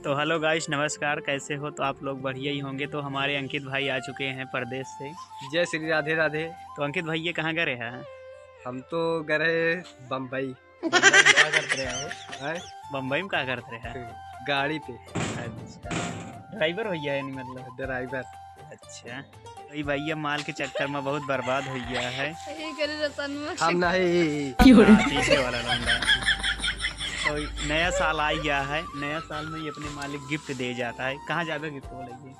तो hello guys, नमस्कार। कैसे हो? तो आप लोग बढ़िया ही होंगे। तो हमारे अंकित भाई आ चुके हैं परदेश से। जय श्री राधे राधे। तो अंकित भाई ये कहाँ गए हैं? हम तो गए बम्बई। बम्बई में क्या करते रहे हो? हैं? बम्बई में क्या करते रहे हैं? गाड़ी पे अच्छा, ड्राइवर हो गया है? नहीं मतलब ड्राइवर। अच्छा, वही भैया माल के चक्कर में बहुत बर्बाद हो गया है। हम नहीं पीछे वाला लौंडा। तो नया साल आ गया है। नया साल में ये अपने मालिक गिफ्ट दे जाता है। कहाँ जाकर गिफ्ट बोलेंगे?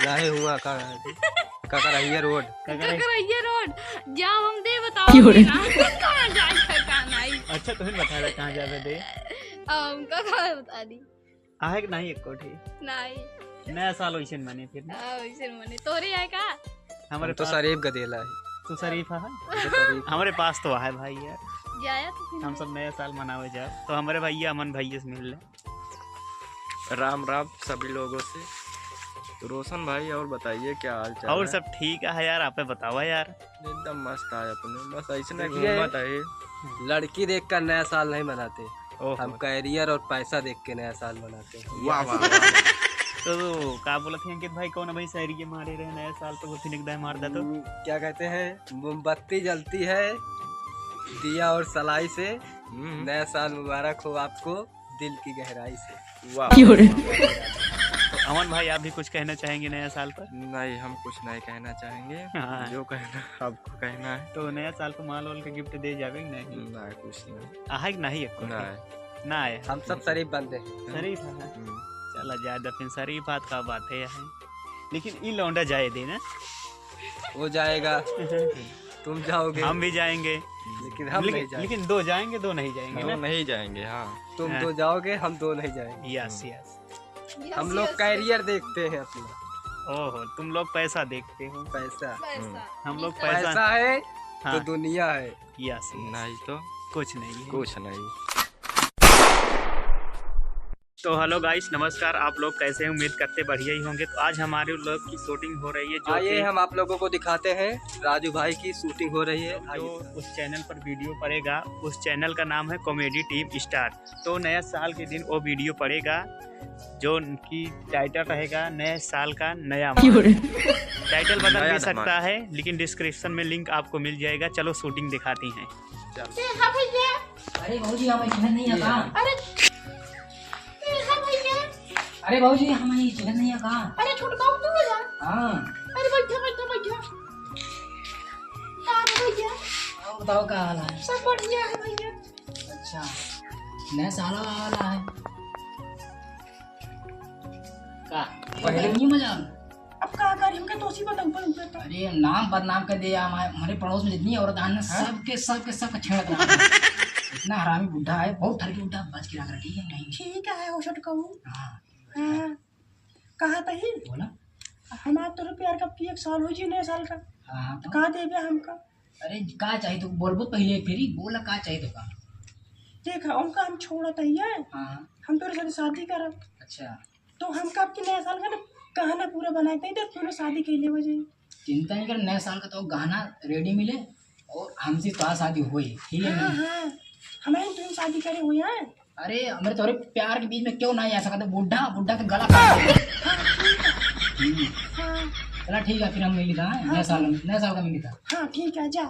नहीं हुआ ककरहिया रोड। ककरहिया रोड जाओ, हम दे बताओ कहाँ जाए कहाँ नहीं। अच्छा, तुम्हें बता रहा कहाँ जावे दे? हमका कहाँ बता दी। आहे कि नहीं एक कोठी? नहीं नया साल वैसे मने फिर ना? वैसे मने तोरे है का? हमारे तो शरीफ गदेला है। तू शरीफ है? हमारे पास तो है भाई यार। जाया तो फिर हम सब नया साल मनावे जाओ। तो हमारे भैया अमन भैया से मिल ले। राम राम सभी लोगों से। तो रोशन भाई और बताइए क्या हाल चाल और है? सब ठीक है यार। आप बतावा यार। एकदम मस्त आया अपने, बस ऐसे ना देखिए, घूमत है। लड़की देख कर नया साल नहीं मनाते, ओहो। हम कैरियर और पैसा देख के नया साल मनाते हैं। वाह वाह वाह। तो का बोला थे अंकित भाई? कौन भाई शहरी के मारे रहे नया साल तो वो फिनिक मार दे तो क्या कहते हैं, मोमबत्ती जलती है दिया और सलाई से। नया साल मुबारक हो आपको दिल की गहराई से। वाह। तो अमन भाई, आप भी कुछ कहना चाहेंगे नया साल पर? नहीं, हम कुछ नहीं कहना चाहेंगे। हाँ। जो कहना आपको कहना है। तो नया साल को माल वाल के गिफ्ट दे जावे नहीं? नहीं कुछ नहीं। आहे कि नहीं? एक नहीं। ना आए। हम सब शरीफ बंदे हैं। शरीफ है। चला जाए दफिन शरीफ बात का बात है यहाँ। लेकिन ई लौंडा जाए दे ना। वो जाएगा, तुम जाओगे, हम भी जाएंगे। लेकिन हम नहीं जाएंगे। लेकिन दो जाएंगे, दो नहीं जाएंगे वो ना? नहीं जाएंगे। हाँ, तुम दो जाओगे, हम दो नहीं जाएंगे। Yes yes. हम लोग कैरियर देखते हैं अपना। ओहो, तुम लोग पैसा देखते हो। पैसा हम लोग पैसा है हाँ। तो दुनिया है। यस। नहीं तो कुछ नहीं है। कुछ नहीं। तो हेलो गाइस, नमस्कार। आप लोग कैसे हैं? उम्मीद करते बढ़िया ही होंगे। तो आज हमारे लोग की शूटिंग हो रही है जो आइए कि हम आप लोगों को दिखाते हैं, राजू भाई की शूटिंग हो रही है। जो उस चैनल पर वीडियो पड़ेगा, उस चैनल का नाम है कॉमेडी टीम स्टार। तो नया साल के दिन वो वीडियो पड़ेगा जो उनकी टाइटल रहेगा नए साल का नया माल। टाइटल बदल नया भी सकता धमाल। है, लेकिन डिस्क्रिप्शन में लिंक आपको मिल जाएगा। चलो शूटिंग दिखाती हैं। अरे भाजी हमें चिकन नहीं आता। अरे भाजी हमें चिकन नहीं आता। अरे छोड़ बाबू तू जा। हाँ अरे बैठा बैठा बैठा। कहाँ है भैया? आप बताओ क्या हाल है? सब बढ़िया है भैया। अच्छा, नया साल वाला है का? पहले नहीं मजा। अब कहाँ कर हमके दोषी बताऊं पर ऊपर। अरे नाम बदनाम कर दिया। हमारे पड़ोस में जितनी औरत आने सबके छेड़ रहा है। इतना हरामी बुढ़ा है, बहुत ठरकी बुढ़ा, बच के रख रहा। ठीक है नहीं? ठीक है वो छोट कहूँ। हाँ हाँ कहा तही बोला। हमारा तो प्यार का 1 साल हो जी नया साल का। हाँ तो कहा देवे हमका? अरे का चाहिए तो बोल पहले, फिर ही बोला का चाहिए तो का। देखा उनका हम छोड़ा तही है। हाँ हम तेरे साथ शादी करब अच्छा, तो हम कब के नया साल का ना कहाना पूरा बनाए थे तो तूने शादी के लिए वजह। चिंता नहीं कर, नए साल का तो गाना रेडी मिले और हमसे तो शादी हुई। ठीक है हाँ ना? हाँ हमें तुम शादी करे हुए हैं। अरे मेरे तोरे प्यार के बीच में क्यों नहीं आ सकता? बुढ़ा बुढ़ा का गला काट दे। हाँ चला ठीक है, फिर हम मिली था नए साल का मिली था। हाँ ठीक है जा।